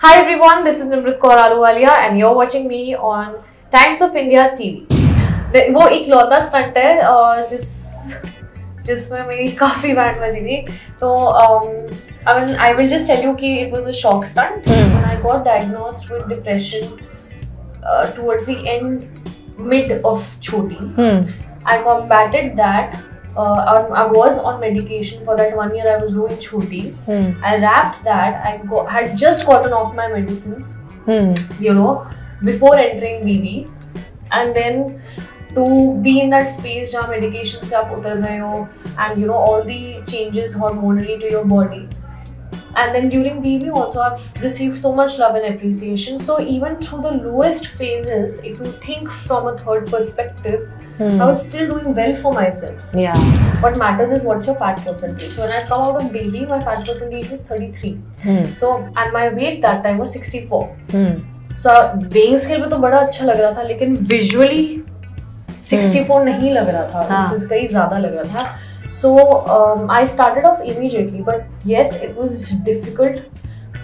Hi everyone, this is Nimrit Kaur Ahluwalia and you're watching me on Times of India TV. वो इकलौता stunt है जिसमें मेरी काफ़ी बैंड बजी थी. तो I will just tell you कि it was a shock stunt and I got diagnosed with depression towards the mid of Choti. I combated that. I was on medication for that 1 year. I was doing Choti. I wrapped that. I had just gotten off my medicines, before entering BB, and then to be in that space जहाँ medication से आप उतर रहे हो, and all the changes hormonally to your body. And then during BB also I've received so much love and appreciation. So even through the lowest phases, if you think from a third perspective, I was still doing well for myself. Yeah. What matters is what's your fat percentage. So when I come out of BB, my fat percentage was 33. So and my weight that time was 64. So weighing scale पे तो बड़ा अच्छा लग रहा था, लेकिन visually 64 नहीं लग रहा था, उससे कहीं ज़्यादा लग रहा था. So I started off immediately, but yes, it was difficult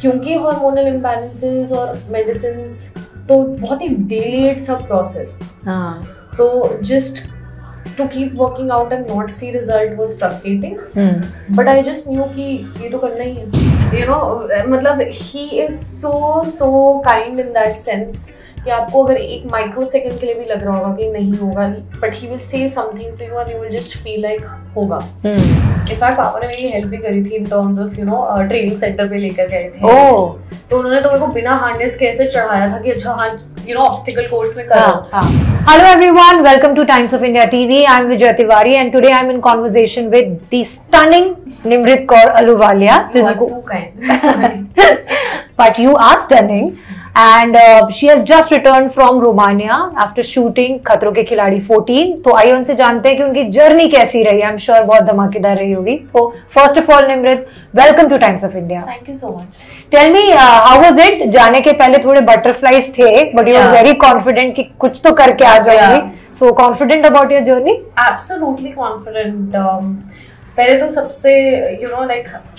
क्योंकि hormonal imbalances और medicines तो बहुत ही delayed सा process. So just to keep working out and not see result was frustrating. But I just knew कि ये तो करना ही है. मतलब he is so kind in that sense कि आपको अगर एक माइक्रो सेकंड के लिए भी लग रहा होगा कि नहीं होगा, but he will say something to you and you will just feel like होगा. In fact पापा ने मेरी हेल्प भी करी थी in terms of training centre पे लेकर गए थे. तो उन्होंने तो मेरे को बिना हार्नेस के ऐसे चढ़ाया था कि अच्छा हाँ ऑब्स्टिकल कोर्स में करो. Hello everyone, welcome to Times of India TV. I'm Vijaya Tiwari and today I'm in conversation with the stunning Nimrit Kaur Ahluwalia. You are too kind. But you are stunning. And she has just returned from Romania after shooting खतरों के खिलाड़ी 14. तो आइए उनसे जानते हैं कि उनकी जर्नी कैसी रही. I'm sure बहुत धमाकेदार रही होगी. So first of all, Nimrit, welcome to Times of India. Thank you so much. Tell me, how was it? जाने के पहले थोड़े butterflies थे, but you were very confident कि कुछ तो करके आ जाऊंगी. So confident about your journey? Absolutely confident. पहले तो सबसे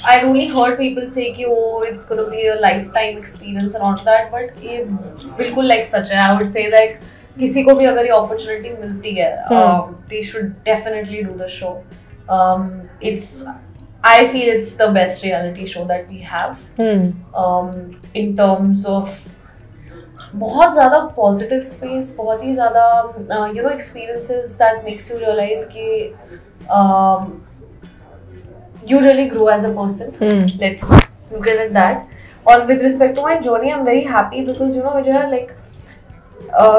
I only heard people say कि it's gonna be a lifetime experience and all that, but ये बिल्कुल सच है. I would say किसी को भी अगर ये opportunity मिलती है, they should definitely do the show. I feel it's the best reality show that we have. In terms of बहुत ज़्यादा positive space, बहुत ही ज़्यादा experiences that makes you realize कि you really grow as a person. Let's get at that. Or with respect to my journey, I'm very happy because Vijaya,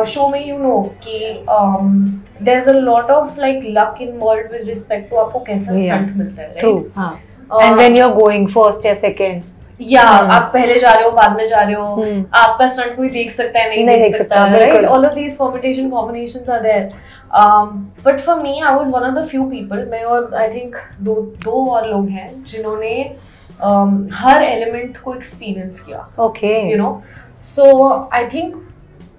show me कि there's a lot of luck involved with respect to आपको कैसा stunt मिलता है, right? True. And when you're going first or second. आप पहले जा रहे हो, बाद में जा रहे हो, आपका स्टंट कोई देख सकता है, नहीं देख सकता, right? All of these permutation combinations are there. But for me, I was one of the few people, मैं और I think दो और लोग हैं जिन्होंने हर एलिमेंट को एक्सपीरियंस किया. Okay. So I think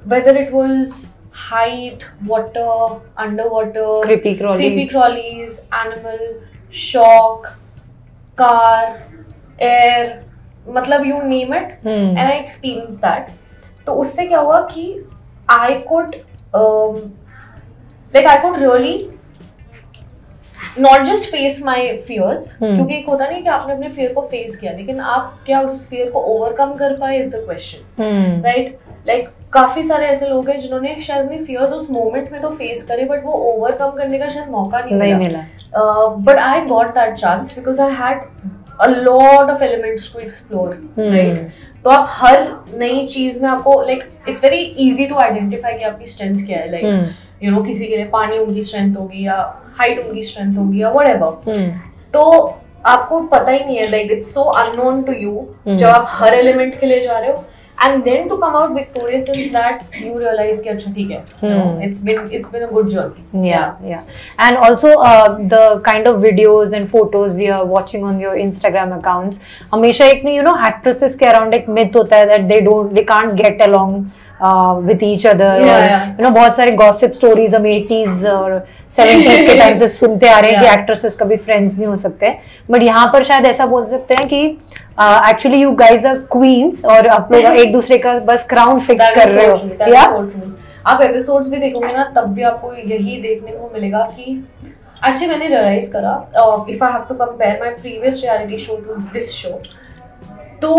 whether it was height, water, underwater, creepy crawlies, animal, shock, car, air, मतलब you name it, and I experienced that. तो उससे क्या हुआ कि I could I could really not just face my fears, क्योंकि एक होता नहीं कि आपने अपने fear को face किया, लेकिन आप क्या उस fear को overcome कर पाए is the question, right? काफी सारे ऐसे लोग हैं जिन्होंने शायद अपने fears उस moment में तो face करे, but वो overcome करने का शायद मौका नहीं मिला. But I got that chance because I had a lot of elements to explore, right? तो आप हर नई चीज में आपको it's very easy to identify कि आपकी strength क्या है, किसी के लिए पानी उनकी strength होगी या height उनकी strength होगी या whatever. तो आपको पता ही नहीं है, it's so unknown to you जब आप हर element के लिए जा रहे हो. And then to come out victorious in that, you realize कि अच्छा ठीक है, it's been a good journey. Yeah. And also the kind of videos and photos we are watching on your Instagram accounts, हमेशा एक actresses के around एक myth होता है that they can't get along with each other. Yeah, और yeah. you know बहुत सारे gossip stories हम 80s और 70s के टाइम से सुनते आ रहे हैं कि actresses कभी friends नहीं हो सकते, but यहाँ पर शायद ऐसा बोल सकते हैं कि actually you guys are queens और आप लोग एक दूसरे का बस crown fix कर रहे हो. That is so true. आप एपिसोड्स भी देखोगे ना तब भी आपको यही देखने को मिलेगा कि एक्चुअली मैंने रियलाइज करा, if I have to compare my previous reality show to this show, तो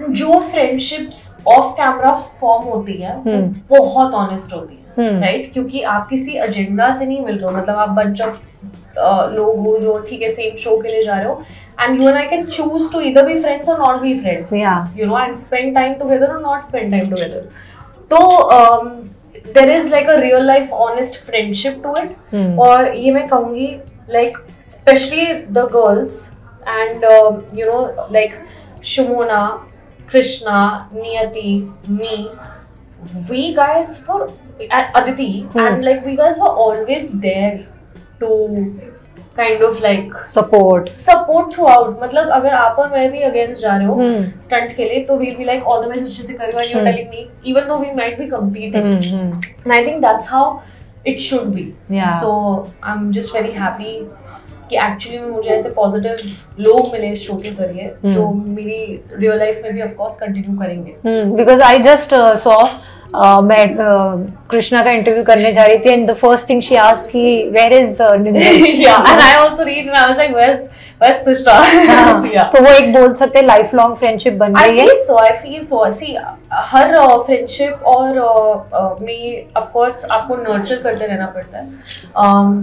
जो फ्रेंडशिप्स ऑफ कैमरा फॉर्म होती है वो बहुत ऑनेस्ट होती है, राइट? क्योंकि आप किसी एजेंडा से नहीं मिल रहे हो, मतलब आप बंच ऑफ लोग हो जो ठीक है सेम शो के लिए जा रहे हो, and you and I can choose to either be friends or not be friends, you know, and spend time together or not spend time together. तो there is like a real life honest friendship to it. और ये मैं कहूँगी like especially the girls and you know like Shimona, Krishna, Niyati, me, we guys were Aditi and like we guys were always there to kind of like support throughout. मतलब अगर आप और मैं भी against जा रहे हो stunt के लिए तो we'll be like all the मैं अच्छे से कर रही हूँ, you're telling me, even though we might be competing. And I think that's how it should be. So I'm just very happy कि actually में मुझे ऐसे positive लोग मिले इस show के जरिए जो मेरी real life में भी of course continue करेंगे. Because I just saw मैं कृष्णा का इंटरव्यू करने जा रही थी and the first thing she asked कि where is Nimrat? Yeah, and I also reached and I was like where's Krishna? Yeah. तो वो एक बोल सकते लाइफ लॉन्ग फ्रेंडशिप बन गई है. I feel so. See, her friendship और में of course आपको नर्चर करते रहना पड़ता है.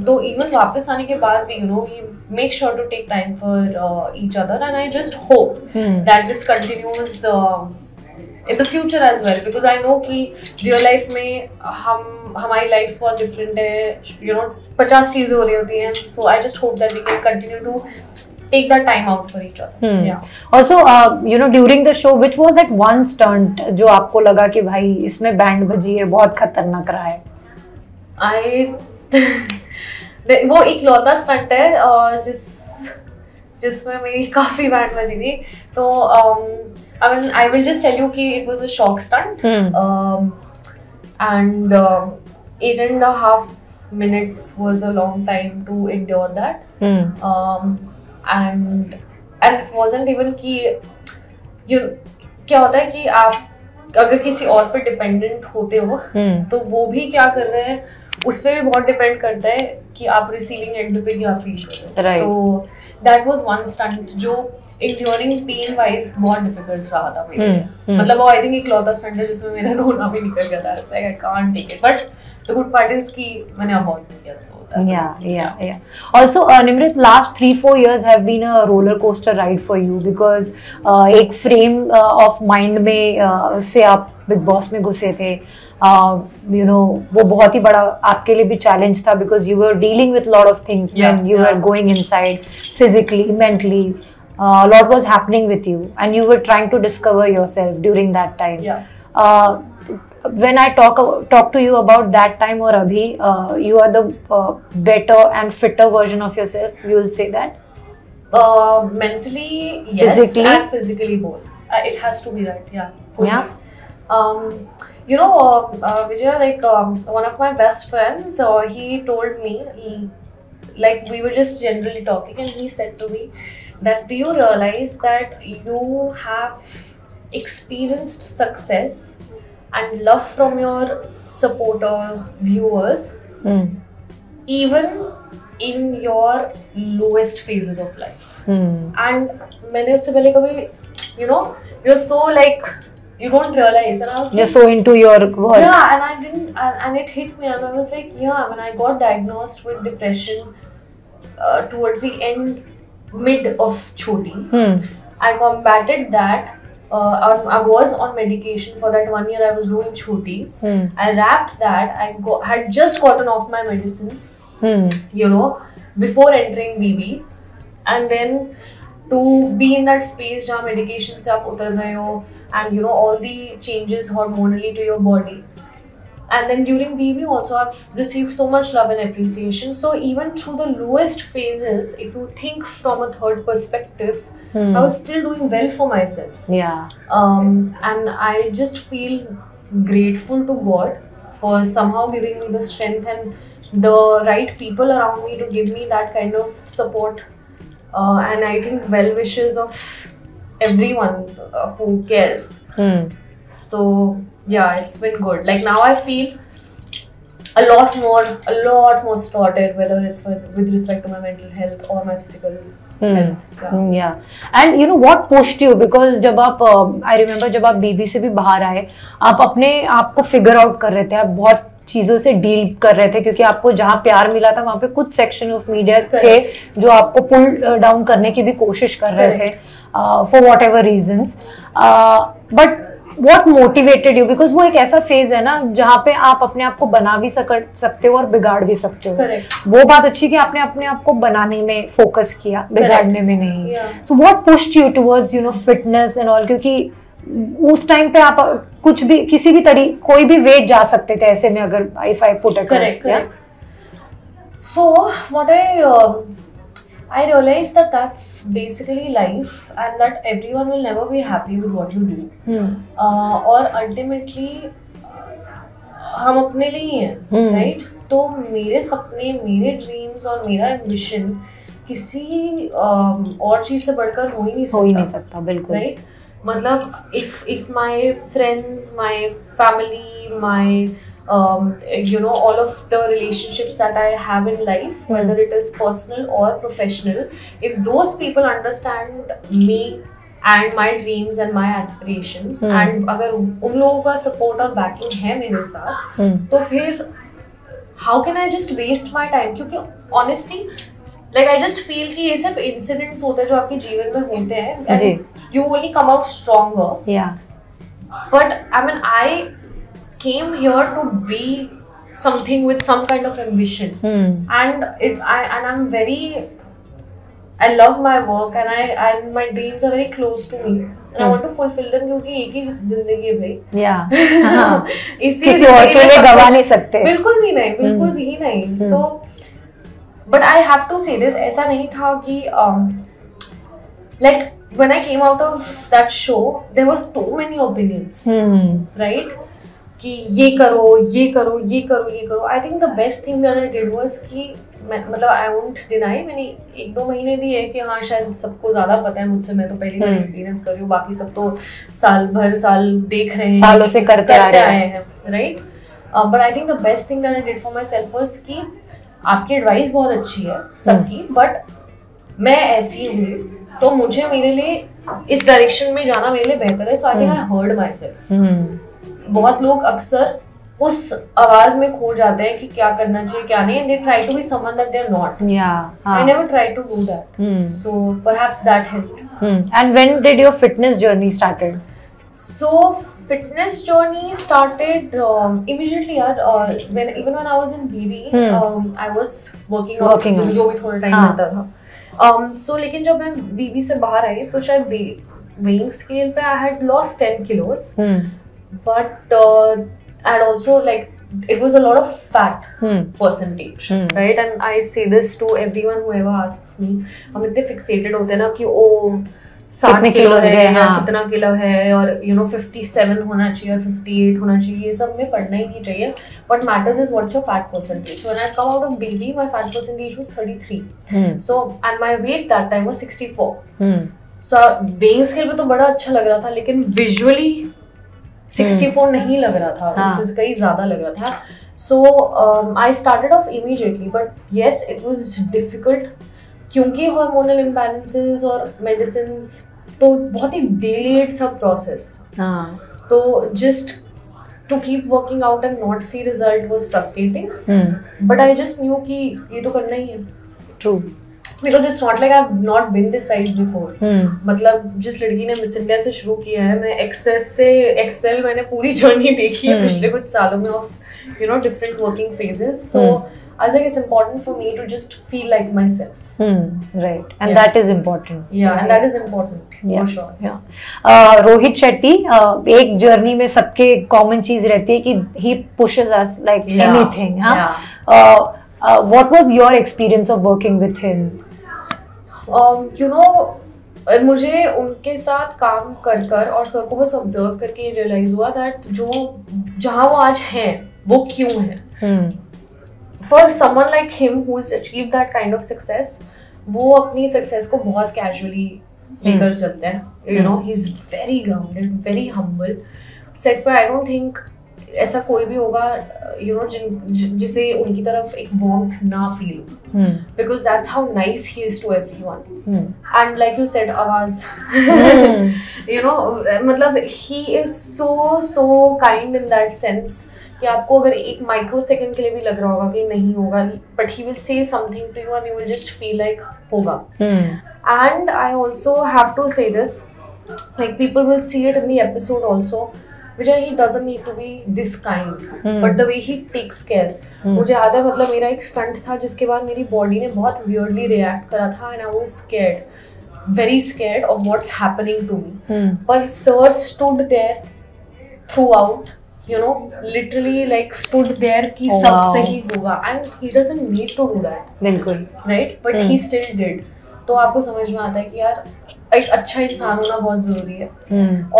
तो even वापस आने के बाद भी you know we make sure to take time for each other and I just hope that this continues in the future as well, because I know कि real life में हमारी lives बहुत different है, you know 50 चीजें हो रही होती हैं, so I just hope that we can continue to take that time out for each other. Yeah. Also, you know during the show, which was that one stunt जो आपको लगा कि भाई इसमें बैंड बजी है, बहुत खतरनाक रहा है? वो इकलौता स्टंट है जिसमें मेरी काफी बैंड बजी थी. तो I mean, I will just tell you कि it was a shock stunt, and 8.5 minutes was a long time to endure that, and it wasn't even कि क्या होता है कि आप अगर किसी और पे डिपेंडेंट होते हो तो वो भी क्या कर रहे हैं उस पे भी बहुत डिपेंड करता है कि आप रिसीविंग एंड पे क्या फील कर रहे हो. तो that was one stunt जो enduring pain wise बहुत difficult रहा था मेरे लिए. मतलब वो I think एक लौता stunt है जिसमें मेरा रोना भी निकल गया था. It's like I can't take it. But the good part is कि मैंने avoid किया. So that's yeah. Also, Nimrat, last 3-4 years have been a roller coaster ride for you because एक frame of mind में से आप Big Boss में घुसे थे. You know वो बहुत ही बड़ा आपके लिए भी challenge था because you were dealing with a lot of things when you were going inside physically, mentally. A lot was happening with you and you were trying to discover yourself during that time. When I talk to you about that time or abhi, you are the better and fitter version of yourself. You will say that? Mentally, yes, physically? And physically both. It has to be right, yeah. You know, Vijaya, like one of my best friends, he told me, like we were just generally talking and he said to me that do you realize that you have experienced success and love from your supporters, viewers, even in your lowest phases of life. And मैंने उससे पहले कभी, you know, you're so like, you don't realize, and I was you're like, so into your work. Yeah, and I didn't, and it hit me, and I was like, yeah, when I got diagnosed with depression towards the mid of Choti, I combated that. I was on medication for that 1 year. I was doing Choti. I wrapped that. I had just gotten off my medicines, you know, before entering BB, and then to be in that space जहाँ medication से आप उतर रहे हो, and you know all the changes hormonally to your body. And then during BB also I've received so much love and appreciation. So even through the lowest phases, if you think from a third perspective, I was still doing well for myself. Yeah. And I just feel grateful to God for somehow giving me the strength and the right people around me to give me that kind of support, and I think well wishes of everyone who cares. So yeah, it's been good. Like now I feel a lot more sorted, whether it's with respect to my mental health or my physical health. Yeah. And you know what pushed you? Because जब आप I remember जब आप बीबी से भी बाहर आए, आप अपने आप को फिगर आउट कर रहे थे, आप बहुत चीजों से डील कर रहे थे, क्योंकि आपको जहाँ प्यार मिला था वहाँ पे कुछ सेक्शन ऑफ मीडिया थे जो आपको पुल डाउन करने की भी कोशिश कर रहे थे for what ever reasons, but what motivated you? Because वो एक ऐसा फेज है ना जहाँ पे आप अपने आप को बना भी सकते हो और बिगाड़ भी सकते हो. वो बात अच्छी कि आपने अपने आप को बनाने में फोकस किया, बिगाड़ने में नहीं. So what pushed you towards fitness and all? क्योंकि उस टाइम पे आप कुछ भी किसी भी कोई भी वेट जा सकते थे ऐसे में, अगर if I put across. So what I realized that that's basically life, and that everyone will never be happy with what you do. और ultimately हम अपने लिए ही हैं, right? तो मेरे सपने, मेरे dreams और मेरा ambition किसी और चीज से बढ़कर हो ही नहीं सकता, बिल्कुल. Right? मतलब if my friends, my family, my all of the relationships that I have in life, whether it is personal or professional, if those people understand me and my dreams and my aspirations, and अगर उन लोगों का support और backing है मेरे साथ, तो फिर how can I just waste my time? क्योंकि honestly, like I just feel कि ये सिर्फ incidents होते हैं जो आपके जीवन में होते हैं, and you only come out stronger. Yeah. But I mean, I came here to be something with some kind of ambition, and I love my work, and my dreams are very close to me, and I want to fulfill them, क्योंकि एक ही जिंदगी है भाई. किसी और के लिए गवा नहीं सकते. बिल्कुल भी नहीं. So but I have to say this, ऐसा नहीं था कि like when I came out of that show there were so many opinions, right? कि ये करो. I think the best thing that I did was कि मतलब I won't deny, मैंने 1-2 महीने दिए कि हाँ शायद सबको ज़्यादा पता है मुझसे, मैं तो पहली बार एक्सपीरियंस कर रही हूँ, बाकी सब तो साल देख रहे हैं, सालों से करते आए हैं, right? But I think the best thing that I did for myself was कि आपकी एडवाइस बहुत अच्छी है सबकी, बट मैं ऐसी हूँ तो मुझे मेरे लिए इस डायरेक्शन में जाना मेरे लिए बेहतर है. So I think I heard myself. बहुत लोग अक्सर उस आवाज में खो जाते हैं कि क्या करना चाहिए क्या नहीं, and they try to be someone that they're not. I never tried to do that. So perhaps that helped. And when did your fitness journey started? So fitness journey started immediately when I was in BB. I was working out जो भी थोड़ा time मिलता था. So लेकिन जब मैं BB से बाहर आई तो शायद weighing scale पे I had lost 10 kilos. But and also like it was a lot of fat percentage, right? And I say this to everyone whoever asks me. हम इतने fixated होते हैं ना कि ओ 60 किलो है या कितना किलो है, और 57 होना चाहिए और 58 होना चाहिए, ये सब में पढ़ना ही नहीं चाहिए. What matters is what's your fat percentage. So when I come out of BB, my fat percentage was 33. So and my weight that time was 64. So weighing scale पे तो बड़ा अच्छा लग रहा था, लेकिन visually 64 नहीं लग रहा था, उससे कहीं ज्यादा लग रहा था. So I started off immediately, but yes, it was difficult क्योंकि हार्मोनल इम्बैलेंसेस और मेडिसिन्स तो बहुत ही delayed सब प्रोसेस था. तो just to keep working out and not see result was frustrating. But I just knew कि ये तो करना ही है. True. Because it's not like I've not been this size before. मतलब जिस लड़की ने मिस इंडिया से शुरू किया है, मैं एक्सेस से एक्सेल मैंने पूरी जर्नी देखी है पिछले कुछ सालों में of different working phases. So I was like, it's important for me to just feel like myself. Right, and that is important. Yeah, and that is important for sure. Yeah. Rohit Shetty एक journey में सबके common चीज रहती है कि he pushes us like anything. What was your experience of working with him? मुझे उनके साथ काम कर और सबको बस ऑब्जर्व करके ये रियलाइज हुआ दैट जो जहाँ वो आज हैं वो क्यों है. For someone like him who's achieved that kind of success, वो अपनी success को बहुत casually लेकर चलते हैं. You know, he's very grounded, very humble. Set पे I don't think ऐसा कोई भी होगा, you know, जिसे उनकी तरफ एक warmth ना feel हो. Because that's how nice he is to everyone. And like you said, आवाज, you know, मतलब he is so kind in that sense. कि आपको अगर एक माइक्रो सेकंड के लिए भी लग रहा होगा कि नहीं होगा, but he will say something to you and you will just feel like होगा. And I also have to say this, like people will see it in the episode also, Vijay he doesn't need to be this kind, but the way he takes care. मुझे याद है, मतलब मेरा एक stunt था जिसके बाद मेरी बॉडी ने बहुत वियर्डली रिएक्ट करा था and I was scared, very scared of what's happening to me. पर sir stood there throughout, you know, literally like stood there कि सब सही होगा, and he doesn't need to do that. बिल्कुल. Right? But he still did. तो आपको समझ में आता है कि यार एक अच्छा इंसान होना बहुत जरूरी है.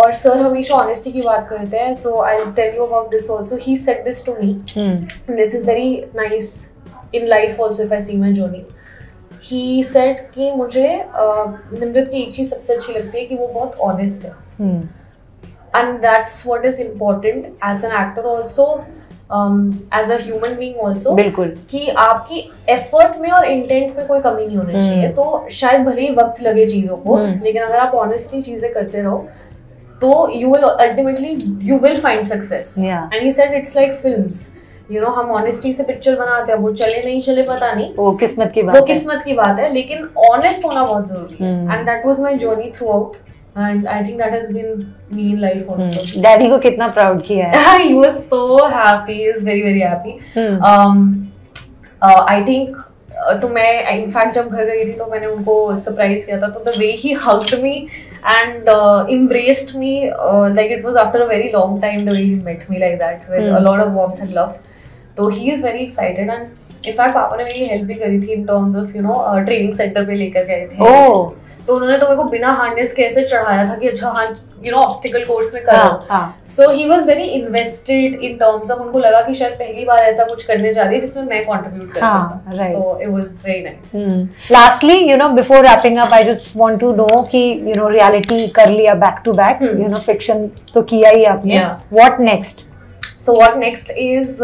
और सर हमेशा ऑनेस्टी की बात करते हैं. So I'll tell you about this also. He said this to me. And this is very nice in life also if I see my journey. He said कि मुझे निम्रत की एक चीज सबसे अच्छी लगती है कि वो बहुत ऑनेस्ट है. And that's what is important as an actor also, as a human being also. बिल्कुल. कि आपकी effort में और intent में कोई कमी नहीं होनी चाहिए. तो शायद भले ही वक्त लगे चीजों को, लेकिन अगर आप honestly चीजें करते रहो, तो you will ultimately you will find success. And he said it's like films. You know, हम honesty से picture बनाते हैं, वो चले नहीं चले पता नहीं. वो किस्मत की बात है. वो किस्मत की बात है, लेकिन honest होना बहुत जरूरी है. And that was my journey throughout. And I think that has been me in life also. Daddy को कितना proud किया है. He was so happy. He was very very happy. I think तो मैं in fact जब घर गई थी तो मैंने उनको surprise किया था. तो the way he hugged me and embraced me like it was after a very long time, the way he met me like that with a lot of warmth and love. तो he is very excited and in fact पापा ने मेरी help भी करी थी in terms of you know training center पे लेकर गए थे. तो उन्होंने तो मेरे को बिना हार्नेस के ऐसे चढ़ाया था कि अच्छा हाँ यू नो ऑब्स्टिकल कोर्स में करो. So he was very invested in terms of, उनको लगा कि शायद पहली बार ऐसा कुछ करने जा रही है जिसमें मैं कंट्रीब्यूट कर सकता. So it was very nice. Lastly you know before wrapping up I just want to know कि यू नो रियलिटी कर लिया back to back, you know fiction तो किया ही आपने. What next? So what next is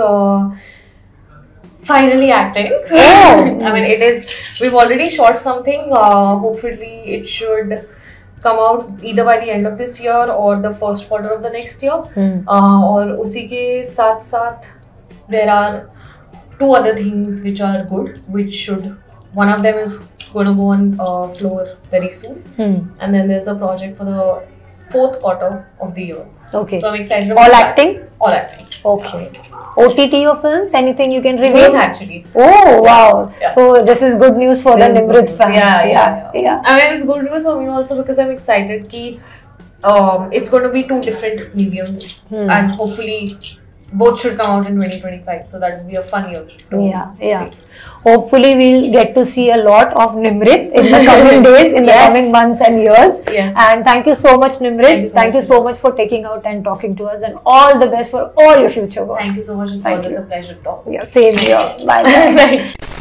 finally acting. I mean, it is, we've already shot something. Hopefully it should come out either by the end of this year or the first quarter of the next year. और उसी के साथ साथ there are 2 other things which are good, which should, one of them is going to go on floor very soon. And then there's a project for the 4th quarter of the year. Okay. So I'm excited about all acting? All acting. Okay. OTT or films? Anything you can reveal? Both actually. Oh wow. Yeah. So this is good news for the Nimrit fans. Yeah. I mean it's good news for me also because I'm excited कि it's going to be 2 different mediums and hopefully both should come out in 2025. So that will be a fun year. Yeah. Hopefully we'll get to see a lot of Nimrit in the coming days, in the coming months and years. Yes. And thank you so much, Nimrit. Thank you so much for taking out and talking to us, and all the best for all your future work. Thank you so much. It's always a pleasure to talk. Yeah, same here. Bye. Bye.